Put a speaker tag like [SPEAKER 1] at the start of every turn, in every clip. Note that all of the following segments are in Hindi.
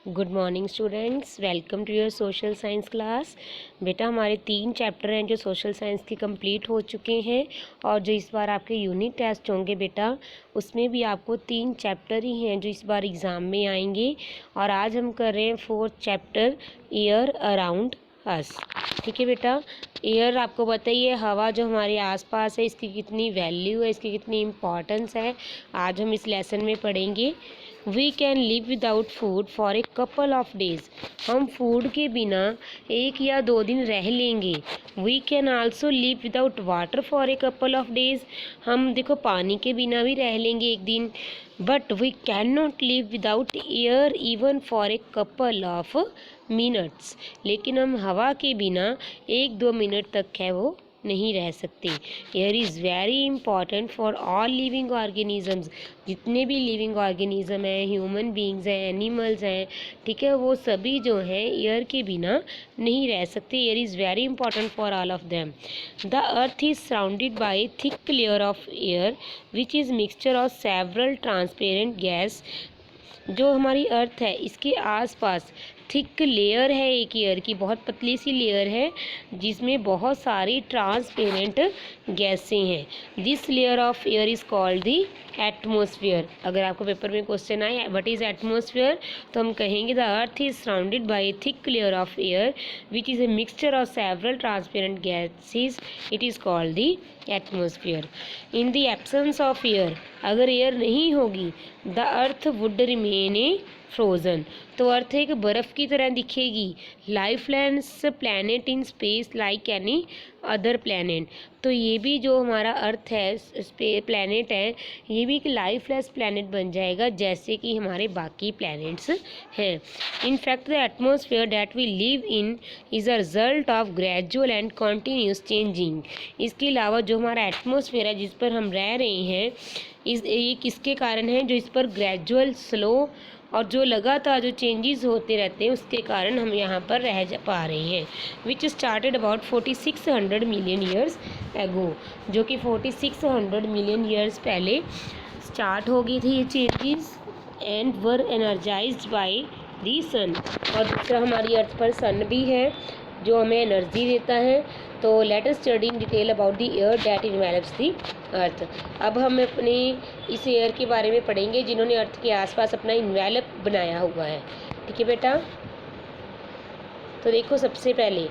[SPEAKER 1] Good morning students, welcome to your social science class. बेटा हमारे 3 चैप्टर हैं जो सोशल साइंस के कंप्लीट हो चुके हैं और जो इस बार आपके यूनिट टेस्ट होंगे बेटा उसमें भी आपको 3 चैप्टर ही हैं जो इस बार एग्ज़ाम में आएंगे। और आज हम कर रहे हैं 4th chapter air around us. ठीक है बेटा, एयर आपको पता ही है, हवा जो हमारे आसपास है इसकी कितनी वैल्यू है, इसकी कितनी इम्पॉर्टेंस है, आज हम इस लेसन में पढ़ेंगे। We can live without food for a couple of days. हम फूड के बिना 1 या 2 दिन रह लेंगे। We can also live without water for a couple of days. हम देखो पानी के बिना भी रह लेंगे 1 दिन। But we can not live without air even for a couple of minutes. लेकिन हम हवा के बिना 1-2 मिनट तक है वो नहीं रह सकते। Air is very important for all living organisms. जितने भी लिविंग ऑर्गेनिज्म हैं, ह्यूमन बींग्स हैं, एनिमल्स हैं, ठीक है, वो सभी जो हैं एयर के बिना नहीं रह सकते। Air is very important for all of them. The earth is surrounded by A thick layer of air which is mixture of several transparent gas. जो हमारी अर्थ है इसके आसपास थिक लेयर है एक एयर की, बहुत पतली सी लेयर है जिसमें बहुत सारी ट्रांसपेरेंट गैसें हैं। This layer of air is called the atmosphere. अगर आपको पेपर में क्वेश्चन आए व्हाट इज़ एटमॉस्फेयर तो हम कहेंगे the earth is surrounded by A thick layer of air which is a mixture of several transparent gases, it is called the atmosphere. In the absence of air, अगर एयर नहीं होगी, the earth would remain A frozen, तो अर्थ एक बर्फ़ की तरह दिखेगी। Lifeless planet in space like any other planet. तो ये भी जो हमारा अर्थ है, प्लैनेट है, ये भी एक लाइफलेस प्लैनेट बन जाएगा जैसे कि हमारे बाकी प्लैनेट्स हैं। In fact the atmosphere that we live in is a result of gradual and continuous changing. इसके अलावा जो हमारा एटमॉस्फेयर है जिस पर हम रह रहे हैं, ये किसके कारण है? जो इस पर ग्रेजुअल, स्लो और जो लगातार जो चेंजेस होते रहते हैं उसके कारण हम यहाँ पर रह पा रहे हैं। Which started about 4600 million years ago, जो कि 4600 मिलियन ईयर्स पहले स्टार्ट हो गई थी ये changes and were energized by the sun. और दूसरा हमारी अर्थ पर सन भी है जो हमें एनर्जी देता है। तो let us study in detail about the air that envelopes the earth. अब हम अपने इस एयर के बारे में पढ़ेंगे जिन्होंने अर्थ के आसपास अपना इन्वेलप बनाया हुआ है। ठीक है बेटा, तो देखो सबसे पहले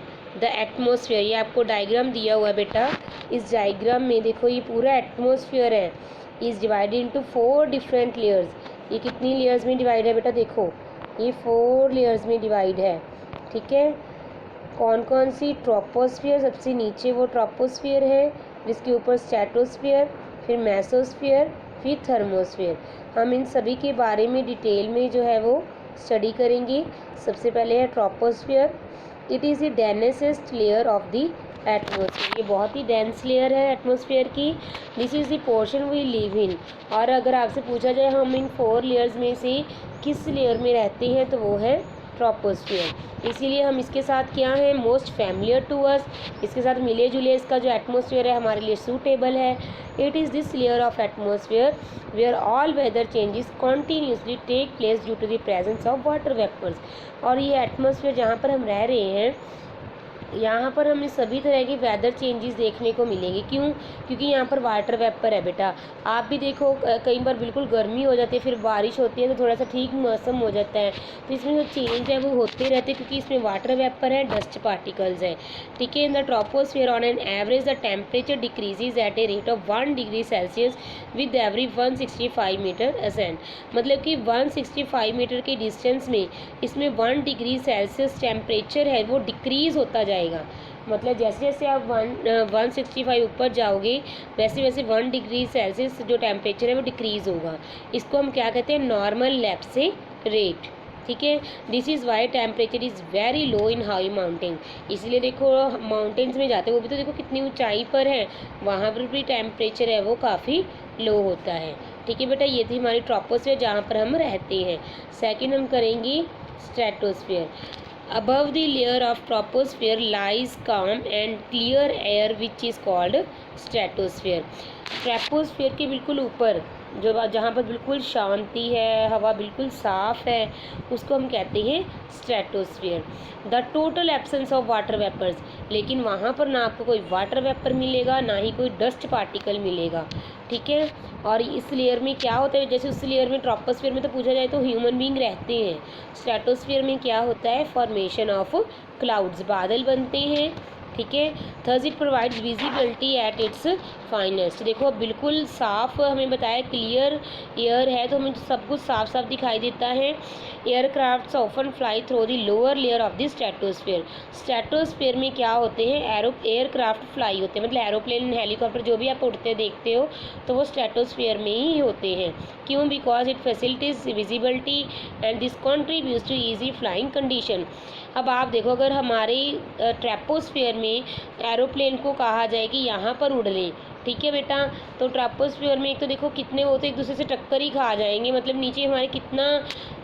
[SPEAKER 1] द एटमॉस्फेयर, ये आपको डायग्राम दिया हुआ है बेटा। इस डायग्राम में देखो ये पूरा एटमॉस्फेयर है, is divided into 4 different layers. ये कितनी लेयर्स में डिवाइड है बेटा? देखो ये 4 लेयर्स में डिवाइड है। ठीक है, कौन कौन सी? ट्रोपोस्फियर, सबसे नीचे वो ट्रोपोस्फियर है, जिसके ऊपर स्ट्रेटोस्फियर, फिर मेसोस्फियर, फिर थर्मोस्फियर। हम इन सभी के बारे में डिटेल में जो है वो स्टडी करेंगे। सबसे पहले है troposphere. It is the densest layer of the atmosphere. ये बहुत ही डेंस लेयर है एटमॉस्फेयर की। This is the portion we live in. और अगर आपसे पूछा जाए हम इन 4 लेयर्स में से किस लेयर में रहते हैं तो वो है ट्रोपोस्फियर। इसीलिए हम इसके साथ क्या है, मोस्ट फैमिलियर टू अस, इसके साथ मिले जुले इसका जो एटमॉस्फेयर है हमारे लिए सूटेबल है। It is this layer of atmosphere where all weather changes continuously take place due to the presence of water vapours. और ये एटमॉस्फेयर जहाँ पर हम रह रहे हैं यहाँ पर हमें सभी तरह के वेदर चेंजेस देखने को मिलेंगे। क्यों? क्योंकि यहाँ पर वाटर वेपर है बेटा। आप भी देखो कई बार बिल्कुल गर्मी हो जाती है, फिर बारिश होती है तो थोड़ा सा ठीक मौसम हो जाता है। तो इसमें जो चेंज है वो होते रहते हैं क्योंकि इसमें वाटर वेपर है, डस्ट पार्टिकल्स है। ठीक है, in the troposphere on an average the temperature decreases at a rate of 1 degree Celsius with every 165 metre ascend. मतलब कि 165 मीटर के डिस्टेंस में इसमें 1 डिग्री सेल्सियस टेम्परेचर है वो डिक्रीज़ होता जाएगा। मतलब जैसे जैसे आप 165 ऊपर जाओगे वैसे वैसे 1 डिग्री सेल्सियस जो टेम्परेचर है वो डिक्रीज़ होगा। इसको हम क्या कहते हैं? Normal lapse rate. ठीक है, this is why temperature is very low in high mountain. इसलिए देखो माउंटेन्स में जाते हैं, वो भी तो देखो कितनी ऊंचाई पर है, वहाँ पर भी टेम्परेचर है वो काफ़ी लो होता है। ठीक है बेटा, ये थी हमारी ट्रोपोस्फियर जहाँ पर हम रहते हैं। सेकेंड हम करेंगे stratosphere. Above the layer of troposphere lies calm and clear air which is called stratosphere. Troposphere के बिल्कुल ऊपर जो जहाँ पर बिल्कुल शांति है, हवा बिल्कुल साफ़ है, उसको हम कहते हैं stratosphere. The total absence of water vapours, लेकिन वहाँ पर ना आपको कोई वाटर वेपर मिलेगा, ना ही कोई डस्ट पार्टिकल मिलेगा, ठीक है। और इस लेयर में क्या होता है, जैसे उस लेयर में ट्रोपोस्फीयर में तो पूछा जाए तो ह्यूमन बींग रहते हैं, स्ट्रेटोस्फीयर में क्या होता है, फॉर्मेशन ऑफ क्लाउड्स, बादल बनते हैं, ठीक है। Thus it provides visibility at its finest. देखो बिल्कुल साफ हमें बताया, क्लियर एयर है तो हमें सब कुछ साफ साफ दिखाई देता है। Aircrafts often fly through the lower layer of the stratosphere. Stratosphere में क्या होते हैं, एयरक्राफ्ट फ्लाई होते हैं, मतलब एरोप्लेन हेलीकॉप्टर जो भी आप उड़ते देखते हो तो वो स्ट्रेटोस्फीयर में ही होते हैं। क्यों? Because it facilities visibility and this contributes to easy flying condition. अब आप देखो, अगर हमारे ट्रैपोस्फीयर में एरोप्लेन को कहा जाए कि यहाँ पर उड़ लें, ठीक है बेटा, तो ट्रैपोस्फीयर में एक तो देखो कितने वो तो एक दूसरे से टक्कर ही खा जाएंगे, मतलब नीचे हमारे कितना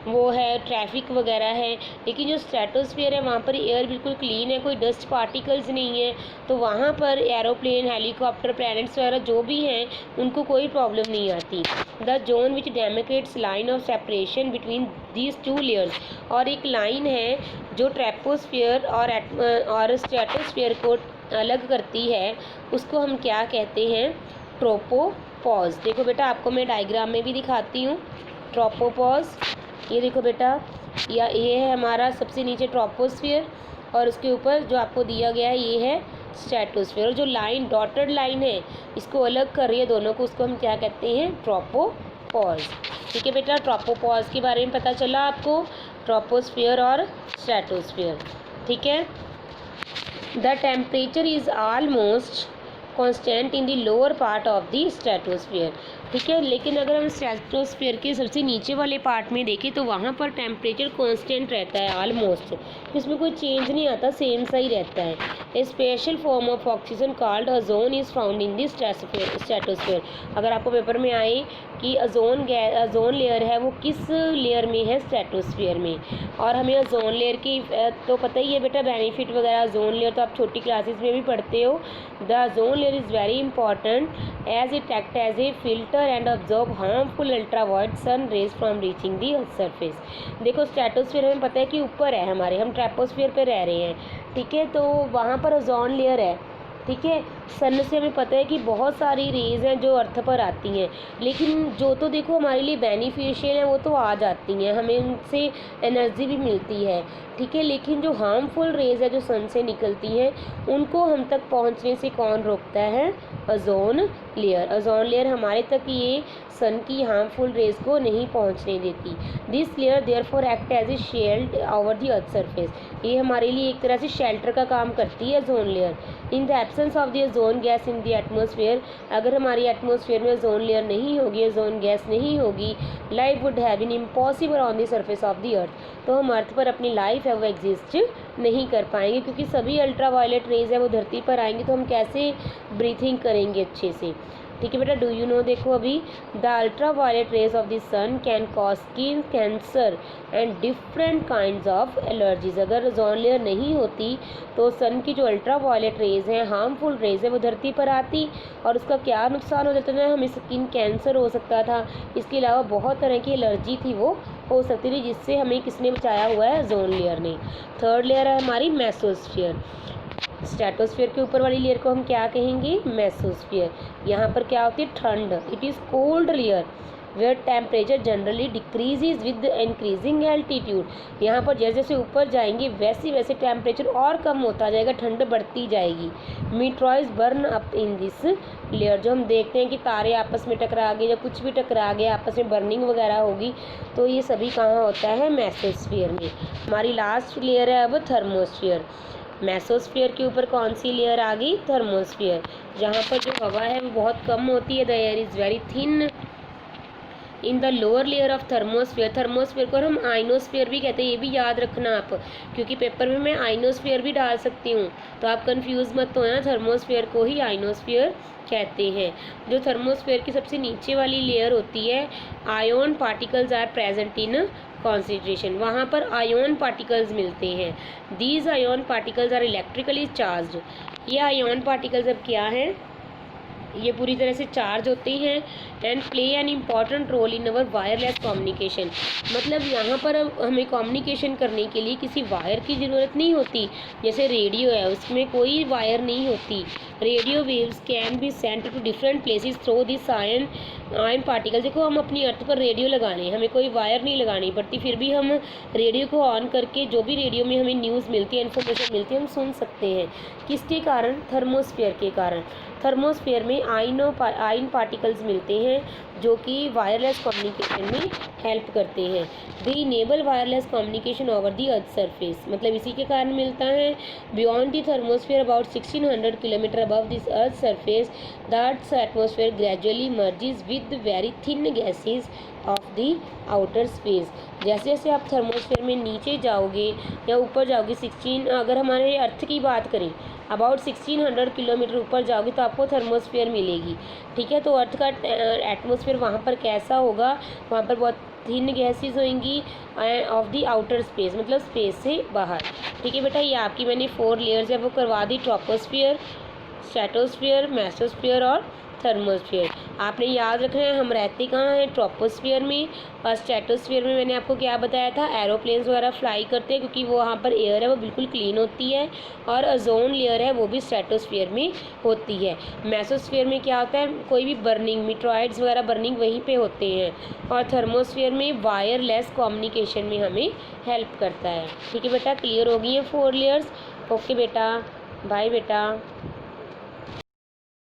[SPEAKER 1] वो है, ट्रैफिक वगैरह है। लेकिन जो स्ट्रेटोस्फीयर है वहाँ पर एयर बिल्कुल क्लीन है, कोई डस्ट पार्टिकल्स नहीं है, तो वहाँ पर एरोप्लेन, हेलीकॉप्टर, प्लैनेट्स वगैरह जो भी हैं उनको कोई प्रॉब्लम नहीं आती। The zone which demarcates line of separation between these two layers, और एक लाइन है जो ट्रैपोस्फीयर और स्ट्रेटोस्फीयर को अलग करती है, उसको हम क्या कहते हैं, ट्रोपोपॉज। देखो बेटा, आपको मैं डायग्राम में भी दिखाती हूँ ट्रोपोपॉज। ये देखो बेटा, ये है हमारा सबसे नीचे ट्रोपोस्फीयर, और उसके ऊपर जो आपको दिया गया है ये है स्ट्रेटोस्फीयर। और जो लाइन, डॉटेड लाइन है, इसको अलग कर रही है दोनों को, उसको हम क्या कहते हैं, ट्रोपोपॉज। ठीक है बेटा, ट्रोपोपॉज के बारे में पता चला आपको, ट्रोपोस्फीयर और स्ट्रेटोस्फीयर, ठीक है। The temperature is almost constant in the lower part of the stratosphere, ठीक है। लेकिन अगर हम स्ट्रेटोस्फीयर के सबसे नीचे वाले पार्ट में देखें तो वहाँ पर टेम्परेचर कांस्टेंट रहता है ऑलमोस्ट, इसमें कोई चेंज नहीं आता, सेम सा ही रहता है। A special form of oxygen called ozone is found in the stratosphere. अगर आपको पेपर में आए कि ओजोन लेयर है वो किस लेयर में है, स्ट्रेटोस्फीयर में। और हमें ओजोन लेयर की तो पता ही है बेटा, बेनिफिट वगैरह, ओजोन लेयर तो आप छोटी क्लासेस में भी पढ़ते हो। The ozone layer is very important as it act as a filter and absorb harmful ultraviolet sun rays from reaching the earth surface। देखो स्ट्रेटोस्फीयर हमें पता है कि ऊपर है हमारे, हम ट्रैपोस्फीयर पे रह रहे हैं, ठीक है, तो वहाँ पर ओजोन लेयर है, ठीक है। सन से हमें पता है कि बहुत सारी रेज़ हैं जो अर्थ पर आती हैं, लेकिन जो तो देखो हमारे लिए बेनिफिशियल है वो तो आ जाती हैं, हमें उनसे एनर्जी भी मिलती है, ठीक है। लेकिन जो हार्मफुल रेज़ है जो सन से निकलती हैं, उनको हम तक पहुंचने से कौन रोकता है, ओजोन लेयर। ओजोन लेयर हमारे तक ये सन की हार्मफुल रेज़ को नहीं पहुंचने देती। This layer therefore act as a shield over the earth surface. ये हमारे लिए एक तरह से शेल्टर का काम करती है ozone layer. In the absence of the ozone gas in the atmosphere, अगर हमारी एटमॉस्फेयर में ओजोन लेयर नहीं होगी, ओजोन गैस नहीं होगी, life would have been impossible on the surface of the earth. तो हम अर्थ पर अपनी लाइफ है वो एग्जिस्ट नहीं कर पाएंगे, क्योंकि सभी अल्ट्रावायलेट रेज है वो धरती पर आएंगे, तो हम कैसे ब्रीथिंग करेंगे अच्छे से, ठीक है बेटा। डू यू नो, देखो अभी, the ultraviolet rays of the sun can cause skin cancer and different kinds of allergies. अगर ओजोन लेयर नहीं होती तो सन की जो अल्ट्रावायलेट रेज हैं, हार्मफुल रेज है, वो धरती पर आती और उसका क्या नुकसान हो जाता था, हमें स्किन कैंसर हो सकता था, इसके अलावा बहुत तरह की एलर्जी थी वो हो सकती थी, जिससे हमें किसने बचाया हुआ है, ओजोन लेयर ने। थर्ड लेयर है हमारी मेसोस्फीयर। स्ट्रेटोस्फीयर के ऊपर वाली लेयर को हम क्या कहेंगे, मेसोस्फीयर। यहाँ पर क्या होती है, ठंड, it is cold layer where temperature generally decreases with increasing altitude. यहाँ पर जैसे जैसे ऊपर जाएंगे वैसे वैसे टेम्परेचर और कम होता जाएगा, ठंड बढ़ती जाएगी। Meteorites burn up in this layer, जो हम देखते हैं कि तारे आपस में टकरा गए या कुछ भी टकरा गया, आपस में बर्निंग वगैरह होगी, तो ये सभी कहाँ होता है, मेसोस्फीयर में। हमारी लास्ट लेयर है अब थर्मोस्फीयर। मेसोस्फीयर के ऊपर कौन सी लेयर आ गई, थर्मोस्फीयर, जहाँ पर जो हवा है वो बहुत कम होती है, the air is very thin in the lower layer of thermosphere. Thermosphere को हम आइनोस्फीयर भी कहते हैं, ये भी याद रखना आप, क्योंकि पेपर में मैं आइनोस्फीयर भी डाल सकती हूँ, तो आप कंफ्यूज मत होना, थर्मोस्फीयर को ही आइनोस्फीयर कहते हैं। जो थर्मोस्फीयर की सबसे नीचे वाली लेयर होती है, ion particles are present in concentration, वहाँ पर आयोन पार्टिकल्स मिलते हैं। These ion particles are electrically charged. ये आयोन पार्टिकल्स अब क्या हैं, ये पूरी तरह से चार्ज होते हैं and play an important role in our wireless communication. मतलब यहाँ पर अब हमें कम्युनिकेशन करने के लिए किसी वायर की ज़रूरत नहीं होती। जैसे रेडियो है, उसमें कोई वायर नहीं होती। Radio waves can be sent to different places through this ion particle. देखो हम अपनी अर्थ पर रेडियो लगा रहे हैं, हमें कोई वायर नहीं लगानी पड़ती, फिर भी हम रेडियो को ऑन करके जो भी रेडियो में हमें न्यूज़ मिलती है, इन्फॉर्मेशन मिलती है, हम सुन सकते हैं। किसके कारण? थर्मोस्फेयर के कारण। थर्मोस्फेयर में आयन पार्टिकल्स मिलते हैं जो कि वायरलेस कम्युनिकेशन में हेल्प करते हैं। They enable wireless communication over the earth surface. मतलब इसी के कारण मिलता है। Beyond the thermosphere about 1600 kilometre above this earth surface the earth atmosphere gradually merges with very thin gases of the outer space. जैसे जैसे आप थर्मोस्फेयर में नीचे जाओगे या ऊपर जाओगे, 16, अगर हमारे अर्थ की बात करें, अबाउट 1600 किलोमीटर ऊपर जाओगे तो आपको थर्मोस्फेयर मिलेगी। ठीक है, तो अर्थ का एटमोसफेयर वहाँ पर कैसा होगा? वहाँ पर बहुत थिन गैसेज होंगी ऑफ द आउटर स्पेस, मतलब स्पेस से बाहर। ठीक है बेटा, ये आपकी मैंने 4 लेयर्स है वो करवा दी, ट्रोपोस्फियर, स्ट्रेटोस्फियर, मेसोस्फियर और थर्मोस्फियर। आपने याद रखना है हम रहते कहाँ हैं? ट्रोपोस्फियर में। और स्ट्रेटोस्फियर में मैंने आपको क्या बताया था? एरोप्लेन्स वगैरह फ्लाई करते हैं क्योंकि वो वहाँ पर एयर है वो बिल्कुल क्लीन होती है। और ओजोन लेयर है वो भी स्ट्रेटोस्फियर में होती है। मेसोस्फियर में क्या होता है? कोई भी बर्निंग, मीटरॉइड्स वगैरह बर्निंग वहीं पे होते हैं। और थर्मोस्फियर में वायरलेस कम्युनिकेशन में हमें हेल्प करता है। ठीक है बेटा, क्लियर हो गई है 4 लेयर्स? ओके बेटा, बाय बेटा।